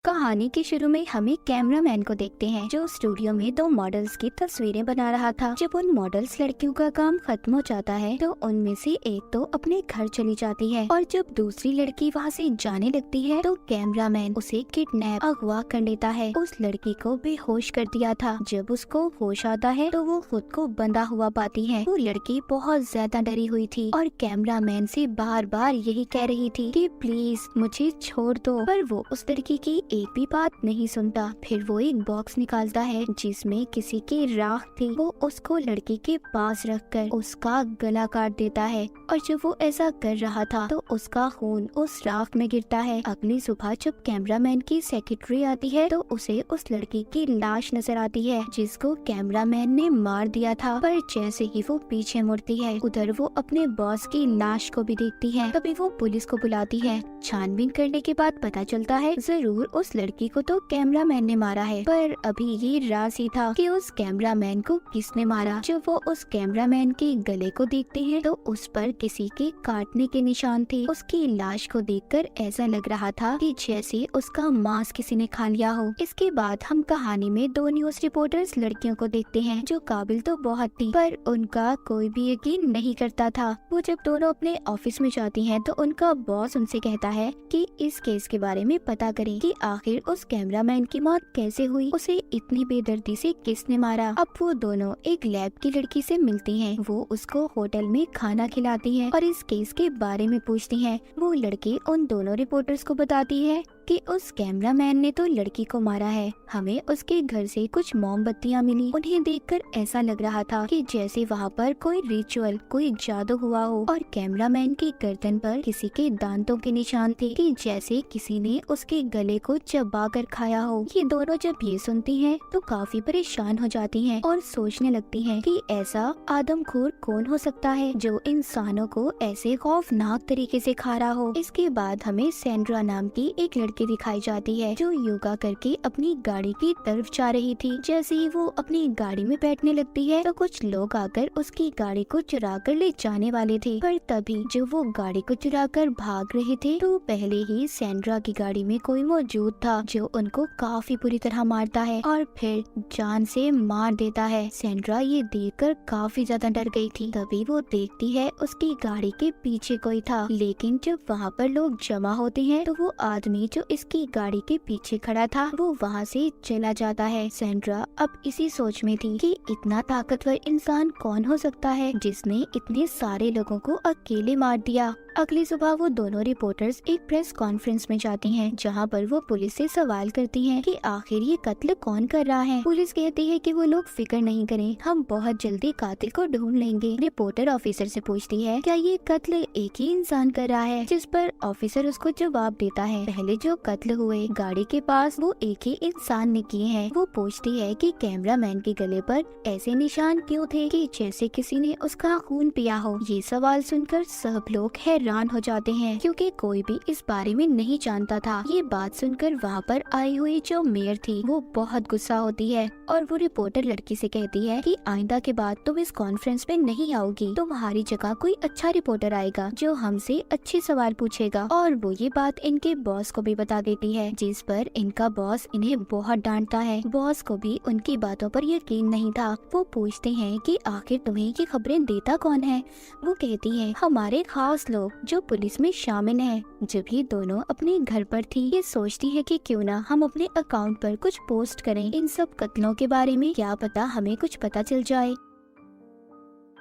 कहानी के शुरू में हमें कैमरामैन को देखते हैं जो स्टूडियो में दो मॉडल्स की तस्वीरें बना रहा था। जब उन मॉडल्स लड़कियों का काम खत्म हो जाता है तो उनमें से एक तो अपने घर चली जाती है और जब दूसरी लड़की वहाँ से जाने लगती है तो कैमरामैन उसे किडनैप अगवा कर लेता है। उस लड़की को बेहोश कर दिया था। जब उसको होश आता है तो वो खुद को बंधा हुआ पाती है। वो लड़की बहुत ज्यादा डरी हुई थी और कैमरामैन से बार बार यही कह रही थी कि प्लीज मुझे छोड़ दो, पर वो उस लड़की की एक भी बात नहीं सुनता। फिर वो एक बॉक्स निकालता है जिसमें किसी की राख थी। वो उसको लड़की के पास रखकर उसका गला काट देता है और जब वो ऐसा कर रहा था तो उसका खून उस राख में गिरता है। अगली सुबह जब कैमरामैन की सेक्रेटरी आती है तो उसे उस लड़की की लाश नजर आती है जिसको कैमरामैन ने मार दिया था। पर जैसे ही वो पीछे मुड़ती है उधर वो अपने बॉस की लाश को भी देखती है। तभी वो पुलिस को बुलाती है। छानबीन करने के बाद पता चलता है जरूर उस लड़की को तो कैमरामैन ने मारा है, पर अभी ये राज ही था कि उस कैमरामैन को किसने मारा। जब वो उस कैमरामैन के गले को देखते हैं तो उस पर किसी के काटने के निशान थे। उसकी लाश को देखकर ऐसा लग रहा था कि जैसे उसका मांस किसी ने खा लिया हो। इसके बाद हम कहानी में दो न्यूज रिपोर्टर्स लड़कियों को देखते हैं जो काबिल तो बहुत थी पर उनका कोई भी यकीन नहीं करता था। वो जब दोनों अपने ऑफिस में जाती हैं तो उनका बॉस उनसे कहता है कि इस केस के बारे में पता करें कि आखिर उस कैमरामैन की मौत कैसे हुई, उसे इतनी बेदर्दी से किसने मारा। अब वो दोनों एक लैब की लड़की से मिलती हैं। वो उसको होटल में खाना खिलाती है और इस केस के बारे में पूछती है। वो लड़की उन दोनों रिपोर्टर्स को बताती है कि उस कैमरामैन ने तो लड़की को मारा है। हमें उसके घर से कुछ मोमबत्तियां मिली। उन्हें देखकर ऐसा लग रहा था कि जैसे वहाँ पर कोई रिचुअल, कोई जादू हुआ हो और कैमरामैन की गर्दन पर किसी के दांतों के निशान थे कि जैसे किसी ने उसके गले को चबा कर खाया हो। ये दोनों जब ये सुनती हैं तो काफी परेशान हो जाती हैं और सोचने लगती हैं कि ऐसा आदमखोर कौन हो सकता है जो इंसानों को ऐसे खौफनाक तरीके से खा रहा हो। इसके बाद हमें सैंड्रा नाम की एक लड़की दिखाई जाती है जो योगा करके अपनी गाड़ी की तरफ जा रही थी। जैसे ही वो अपनी गाड़ी में बैठने लगती है तो कुछ लोग आकर उसकी गाड़ी को चुरा कर ले जाने वाले थे, पर तभी जो वो गाड़ी को चुरा कर भाग रहे थे तो पहले ही सैंड्रा की गाड़ी में कोई मौजूद था जो उनको काफी बुरी तरह मारता है और फिर जान से मार देता है। सैंड्रा ये देखकर काफी ज्यादा डर गई थी। तभी वो देखती है उसकी गाड़ी के पीछे कोई था, लेकिन जब वहाँ पर लोग जमा होते हैं तो वो आदमी जो इसकी गाड़ी के पीछे खड़ा था वो वहाँ से चला जाता है। सैंड्रा अब इसी सोच में थी कि इतना ताकतवर इंसान कौन हो सकता है जिसने इतने सारे लोगों को अकेले मार दिया। अगली सुबह वो दोनों रिपोर्टर्स एक प्रेस कॉन्फ्रेंस में जाती हैं जहां पर वो पुलिस से सवाल करती हैं कि आखिर ये कत्ल कौन कर रहा है। पुलिस कहती है कि वो लोग फिक्र नहीं करें, हम बहुत जल्दी कातिल को ढूंढ लेंगे। रिपोर्टर ऑफिसर से पूछती है क्या ये कत्ल एक ही इंसान कर रहा है, जिस पर ऑफिसर उसको जवाब देता है पहले जो कत्ल हुए गाड़ी के पास वो एक ही इंसान ने किए हैं। वो पूछती है कि कैमरामैन के गले पर ऐसे निशान क्यों थे कि जैसे किसी ने उसका खून पिया हो। ये सवाल सुनकर सब लोग हैरान हो जाते हैं क्योंकि कोई भी इस बारे में नहीं जानता था। ये बात सुनकर वहाँ पर आई हुई जो मेयर थी वो बहुत गुस्सा होती है और वो रिपोर्टर लड़की से कहती है कि आइंदा के बाद तुम इस कॉन्फ्रेंस में नहीं आओगी, तुम्हारी जगह कोई अच्छा रिपोर्टर आएगा जो हमसे अच्छे सवाल पूछेगा। और वो ये बात इनके बॉस को भी बता देती है, जिस पर इनका बॉस इन्हें बहुत डांटता है। बॉस को भी उनकी बातों पर यकीन नहीं था। वो पूछते हैं कि आखिर तुम्हें ये खबरें देता कौन है। वो कहती है हमारे खास लोग जो पुलिस में शामिल हैं। जब ये दोनों अपने घर पर थी ये सोचती है कि क्यों ना हम अपने अकाउंट पर कुछ पोस्ट करें इन सब कत्लों के बारे में, क्या पता हमें कुछ पता चल जाए।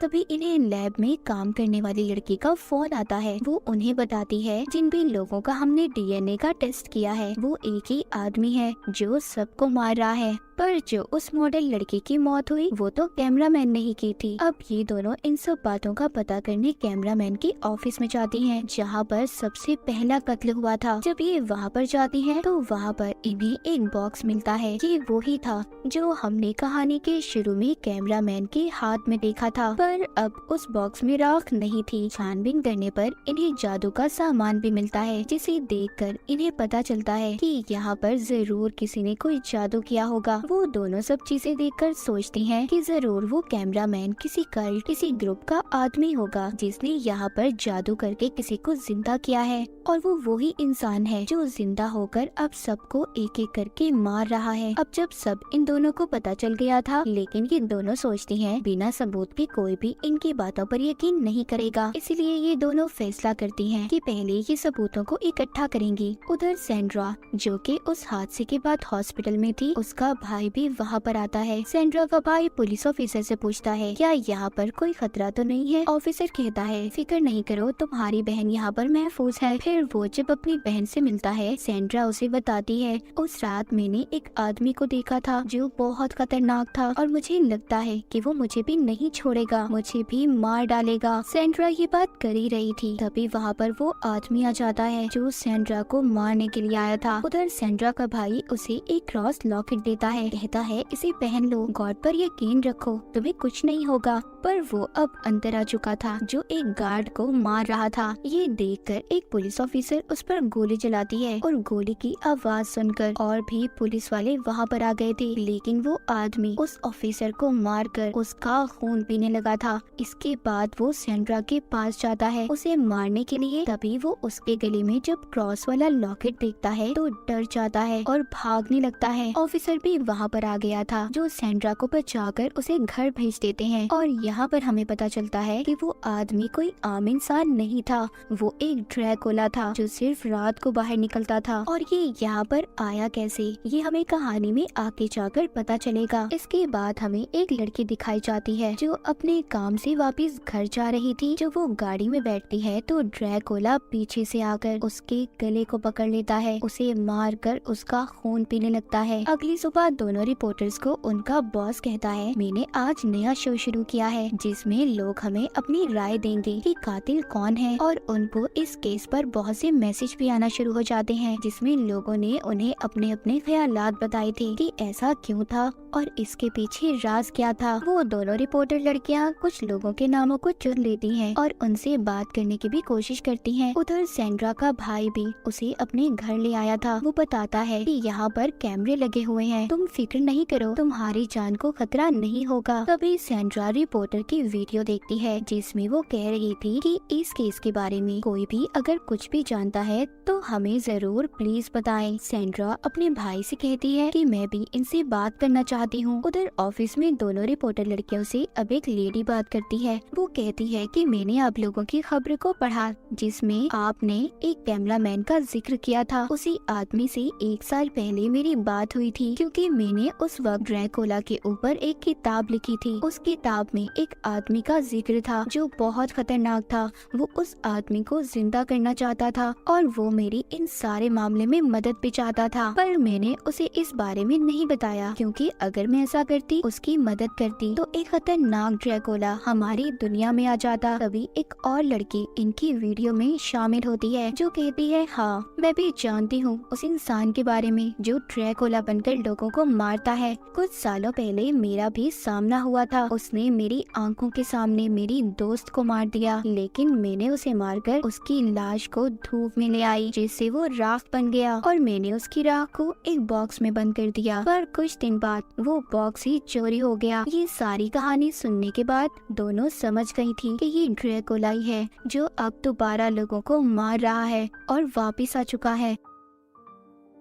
तभी इन्हें लैब में काम करने वाली लड़की का फोन आता है। वो उन्हें बताती है जिन भी लोगों का हमने डीएनए का टेस्ट किया है वो एक ही आदमी है जो सबको मार रहा है, पर जो उस मॉडल लड़की की मौत हुई वो तो कैमरामैन ने ही की थी। अब ये दोनों इन सब बातों का पता करने कैमरामैन की ऑफिस में जाती हैं जहाँ पर सबसे पहला कत्ल हुआ था। जब ये वहाँ पर जाती हैं तो वहाँ पर इन्हें एक बॉक्स मिलता है। ये वो ही था जो हमने कहानी के शुरू में कैमरामैन के हाथ में देखा था, पर अब उस बॉक्स में राख नहीं थी। छानबीन करने पर इन्हें जादू का सामान भी मिलता है जिसे देखकर इन्हें पता चलता है कि यहाँ पर जरूर किसी ने कोई जादू किया होगा। वो दोनों सब चीजें देखकर सोचती हैं कि जरूर वो कैमरामैन किसी कल्ट, किसी ग्रुप का आदमी होगा जिसने यहाँ पर जादू करके किसी को जिंदा किया है, और वो वही इंसान है जो जिंदा होकर अब सबको एक एक करके मार रहा है। अब जब सब इन दोनों को पता चल गया था, लेकिन ये दोनों सोचती हैं बिना सबूत के कोई भी इनकी बातों पर यकीन नहीं करेगा, इसलिए ये दोनों फैसला करती हैं कि पहले ये सबूतों को इकट्ठा करेंगी। उधर सेंड्रा, जो कि उस हादसे के बाद हॉस्पिटल में थी, उसका भाई भी वहाँ पर आता है। सेंड्रा का भाई पुलिस ऑफिसर से पूछता है क्या यहाँ पर कोई खतरा तो नहीं है। ऑफिसर कहता है फिक्र नहीं करो, तुम्हारी बहन यहाँ पर महफूज है। फिर वो जब अपनी बहन से मिलता है, सेंड्रा उसे बताती है उस रात मैंने एक आदमी को देखा था जो बहुत खतरनाक था, और मुझे लगता है कि वो मुझे भी नहीं छोड़ेगा, मुझे भी मार डालेगा। सेंड्रा ये बात कर ही रही थी, तभी वहाँ पर वो आदमी आ जाता है जो सेंड्रा को मारने के लिए आया था। उधर सेंड्रा का भाई उसे एक क्रॉस लॉकेट देता है, कहता है इसे पहन लो, गॉड पर यकीन रखो, तुम्हें कुछ नहीं होगा। पर वो अब अंदर आ चुका था जो एक गार्ड को मार रहा था। ये देखकर एक पुलिस ऑफिसर उस पर गोली चलाती है, और गोली की आवाज सुनकर और भी पुलिस वाले वहाँ पर आ गए थे, लेकिन वो आदमी उस ऑफिसर को मारकर उसका खून पीने लगा था। इसके बाद वो सेंड्रा के पास जाता है उसे मारने के लिए, तभी वो उसके गले में जब क्रॉस वाला लॉकेट देखता है तो डर जाता है और भागने लगता है। ऑफिसर भी वहाँ पर आ गया था जो सेंड्रा को बचाकर उसे घर भेज देते हैं, और यहाँ पर हमें पता चलता है कि वो आदमी कोई आम इंसान नहीं था, वो एक ड्रैकुला था जो सिर्फ रात को बाहर निकलता था। और ये यहाँ पर आया कैसे, ये हमें कहानी में आगे जाकर पता चलेगा। इसके बाद हमें एक लड़की दिखाई जाती है जो अपने काम से वापस घर जा रही थी। जब वो गाड़ी में बैठती है तो ड्रैकुला पीछे से आकर उसके गले को पकड़ लेता है, उसे मार कर उसका खून पीने लगता है। अगली सुबह दोनों रिपोर्टर्स को उनका बॉस कहता है मैंने आज नया शो शुरू किया है जिसमें लोग हमें अपनी राय देंगे कि कातिल कौन है, और उनको इस केस पर बहुत से मैसेज भी आना शुरू हो जाते हैं जिसमें लोगों ने उन्हें अपने अपने ख्यालात बताए थे कि ऐसा क्यों था और इसके पीछे राज क्या था। वो दोनों रिपोर्टर लड़कियां कुछ लोगों के नामों को चुन लेती हैं और उनसे बात करने की भी कोशिश करती हैं। उधर सेंड्रा का भाई भी उसे अपने घर ले आया था। वो बताता है कि यहाँ पर कैमरे लगे हुए हैं, तुम फिक्र नहीं करो, तुम्हारी जान को खतरा नहीं होगा। तभी सेंड्रा रिपोर्टर की वीडियो देखती है जिसमें वो कह रही थी कि इस केस के बारे में कोई भी अगर कुछ भी जानता है तो हमें जरूर प्लीज बताएं। सेंड्रा अपने भाई से कहती है कि मैं भी इनसे बात करना चाहती हूँ। उधर ऑफिस में दोनों रिपोर्टर लड़कियों से अब एक लेडी बात करती है। वो कहती है कि मैंने आप लोगों की खबर को पढ़ा जिसमें आपने एक कैमरामैन का जिक्र किया था। उसी आदमी से 1 साल पहले मेरी बात हुई थी क्योंकि मैंने उस वक्त ड्रैकुला के ऊपर एक किताब लिखी थी। उस किताब में एक आदमी का जिक्र था जो बहुत खतरनाक था। वो उस आदमी को जिंदा करना चाहता था और वो मेरी इन सारे मामले में मदद भी चाहता था, पर मैंने उसे इस बारे में नहीं बताया क्योंकि अगर मैं ऐसा करती, उसकी मदद करती, तो एक खतरनाक ड्रैकुला हमारी दुनिया में आ जाता। तभी एक और लड़की इनकी वीडियो में शामिल होती है जो कहती है हाँ मैं भी जानती हूँ उस इंसान के बारे में जो ड्रैकुला बनकर लोगों को मारता है। कुछ सालों पहले मेरा भी सामना हुआ था, उसने मेरी आंखों के सामने मेरी दोस्त को मार दिया, लेकिन मैंने उसे मारकर उसकी लाश को धूप में ले आई जिससे वो राख बन गया और मैंने उसकी राख को एक बॉक्स में बंद कर दिया। पर कुछ दिन बाद वो बॉक्स ही चोरी हो गया। ये सारी कहानी सुनने के बाद दोनों समझ गई थी कि ये ड्रैकुला ही है जो अब दोबारा लोगों को मार रहा है और वापिस आ चुका है।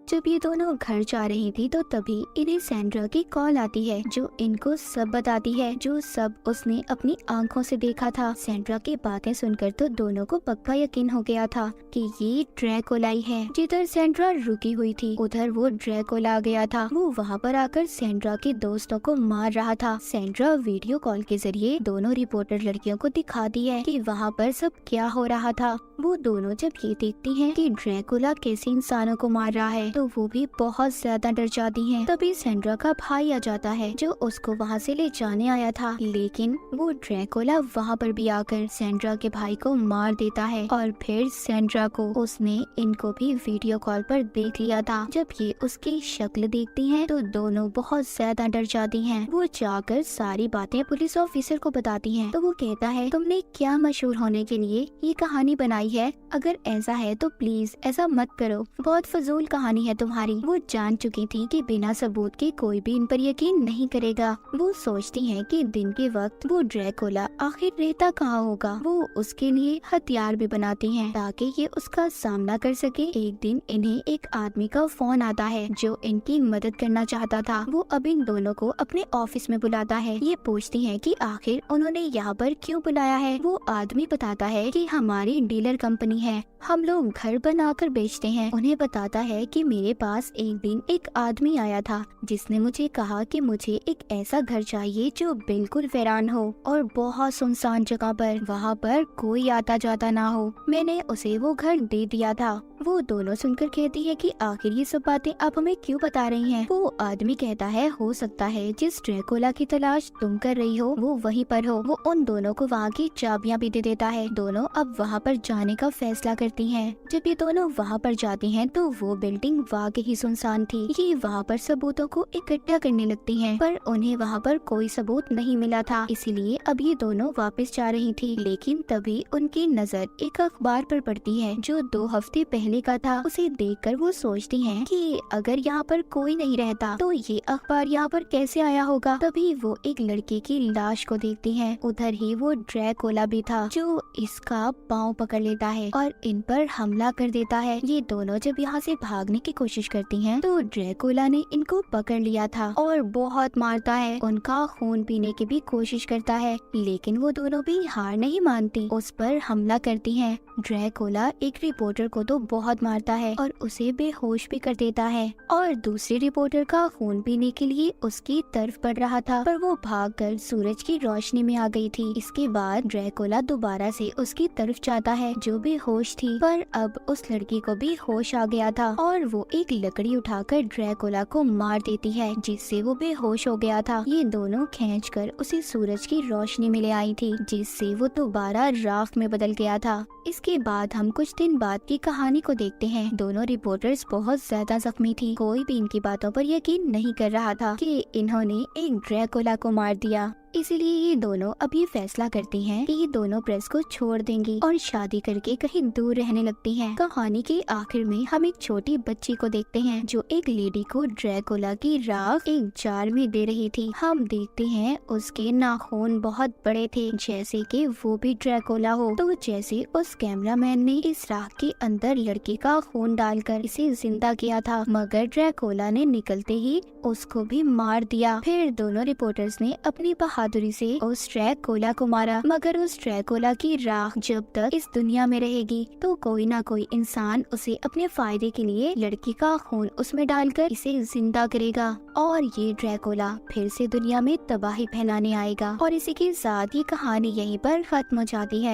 जब ये दोनों घर जा रही थी तो तभी इन्हें सेंड्रा की कॉल आती है जो इनको सब बताती है जो सब उसने अपनी आंखों से देखा था। सेंड्रा की बातें सुनकर तो दोनों को पक्का यकीन हो गया था कि ये ड्रैकुला ही है। जिधर सेंड्रा रुकी हुई थी उधर वो ड्रैकुला आ गया था। वो वहाँ पर आकर सेंड्रा के दोस्तों को मार रहा था। सेंड्रा वीडियो कॉल के जरिए दोनों रिपोर्टर लड़कियों को दिखाती है कि वहाँ पर सब क्या हो रहा था। वो दोनों जब ये देखती हैं कि ड्रैकुला कैसे इंसानों को मार रहा है तो वो भी बहुत ज्यादा डर जाती हैं। तभी सेंड्रा का भाई आ जाता है जो उसको वहाँ से ले जाने आया था, लेकिन वो ड्रैकुला वहाँ पर भी आकर सेंड्रा के भाई को मार देता है और फिर सेंड्रा को उसने इनको भी वीडियो कॉल पर देख लिया था। जब ये उसकी शक्ल देखती हैं तो दोनों बहुत ज्यादा डर जाती हैं। वो जाकर सारी बातें पुलिस ऑफिसर को बताती हैं तो वो कहता है तुमने क्या मशहूर होने के लिए ये कहानी बनाई है, अगर ऐसा है तो प्लीज ऐसा मत करो, बहुत फजूल कहानी है तुम्हारी। वो जान चुकी थी कि बिना सबूत के कोई भी इन पर यकीन नहीं करेगा। वो सोचती है कि दिन के वक्त वो ड्रैकुला आखिर रहता कहाँ होगा। वो उसके लिए हथियार भी बनाती हैं ताकि ये उसका सामना कर सके। एक दिन इन्हें एक आदमी का फोन आता है जो इनकी मदद करना चाहता था। वो अब इन दोनों को अपने ऑफिस में बुलाता है। ये पूछती है कि आखिर उन्होंने यहाँ पर क्यों बुलाया है। वो आदमी बताता है कि हमारी डीलर कंपनी है, हम लोग घर बनाकर बेचते हैं। उन्हें बताता है कि मेरे पास एक दिन एक आदमी आया था जिसने मुझे कहा कि मुझे एक ऐसा घर चाहिए जो बिल्कुल वीरान हो और बहुत सुनसान जगह पर, वहाँ पर कोई आता जाता ना हो। मैंने उसे वो घर दे दिया था। वो दोनों सुनकर कहती है कि आखिर ये सब बातें आप हमें क्यों बता रही हैं? वो आदमी कहता है हो सकता है जिस ड्रैकुला की तलाश तुम कर रही हो वो वहीं पर हो। वो उन दोनों को वहाँ की चाबियां भी दे देता है। दोनों अब वहाँ पर जाने का फैसला करती हैं। जब ये दोनों वहाँ पर जाती हैं तो वो बिल्डिंग वाकई ही सुनसान थी। ये वहाँ पर सबूतों को इकट्ठा करने लगती हैं, पर उन्हें वहाँ पर कोई सबूत नहीं मिला था, इसीलिए अब ये दोनों वापस जा रही थी। लेकिन तभी उनकी नजर एक अखबार पर पड़ती है जो 2 हफ्ते पहले का था। उसे देखकर वो सोचती हैं कि अगर यहाँ पर कोई नहीं रहता तो ये अखबार यहाँ पर कैसे आया होगा। तभी वो एक लड़के की लाश को देखती हैं। उधर ही वो ड्रैकुला भी था जो इसका पाँव पकड़ लेता है और इन पर हमला कर देता है। ये दोनों जब यहाँ से भागने की कोशिश करती हैं तो ड्रैकुला ने इनको पकड़ लिया था और बहुत मारता है। उनका खून पीने की भी कोशिश करता है, लेकिन वो दोनों भी हार नहीं मानती, उस पर हमला करती हैं। ड्रैकुला एक रिपोर्टर को तो बहुत मारता है और उसे बेहोश भी कर देता है और दूसरे रिपोर्टर का खून पीने के लिए उसकी तरफ बढ़ रहा था, पर वो भागकर सूरज की रोशनी में आ गई थी। इसके बाद ड्रैकुला दोबारा से उसकी तरफ जाता है जो बेहोश थी, पर अब उस लड़की को भी होश आ गया था और वो एक लकड़ी उठाकर ड्रैकुला को मार देती है जिससे वो बेहोश हो गया था। ये दोनों खींचकर उसे सूरज की रोशनी में ले आई थी जिससे वो दोबारा राख में बदल गया था। इसके बाद हम कुछ दिन बाद की कहानी को देखते हैं। दोनों रिपोर्टर्स बहुत ज्यादा जख्मी थी। कोई भी इनकी बातों पर यकीन नहीं कर रहा था कि इन्होंने एक ड्रैकुला को मार दिया। इसीलिए ये दोनों अभी फैसला करती हैं कि ये दोनों प्रेस को छोड़ देंगी और शादी करके कहीं दूर रहने लगती हैं। कहानी के आखिर में हम एक छोटी बच्ची को देखते हैं जो एक लेडी को ड्रैकुला की राख एक जार में दे रही थी। हम देखते हैं उसके नाखून बहुत बड़े थे जैसे कि वो भी ड्रैकुला हो। तो जैसे उस कैमरामैन ने इस राख के अंदर लड़के का खून डालकर इसे जिंदा किया था, मगर ड्रैकुला ने निकलते ही उसको भी मार दिया। फिर दोनों रिपोर्टर्स ने अपनी बहादुरी से उस ड्रैकुला को मारा, मगर उस ड्रैकुला की राख जब तक इस दुनिया में रहेगी तो कोई ना कोई इंसान उसे अपने फायदे के लिए लड़की का खून उसमें डालकर इसे जिंदा करेगा और ये ड्रैकुला फिर से दुनिया में तबाही फैलाने आएगा। और इसी के साथ ये कहानी यहीं पर खत्म हो जाती है।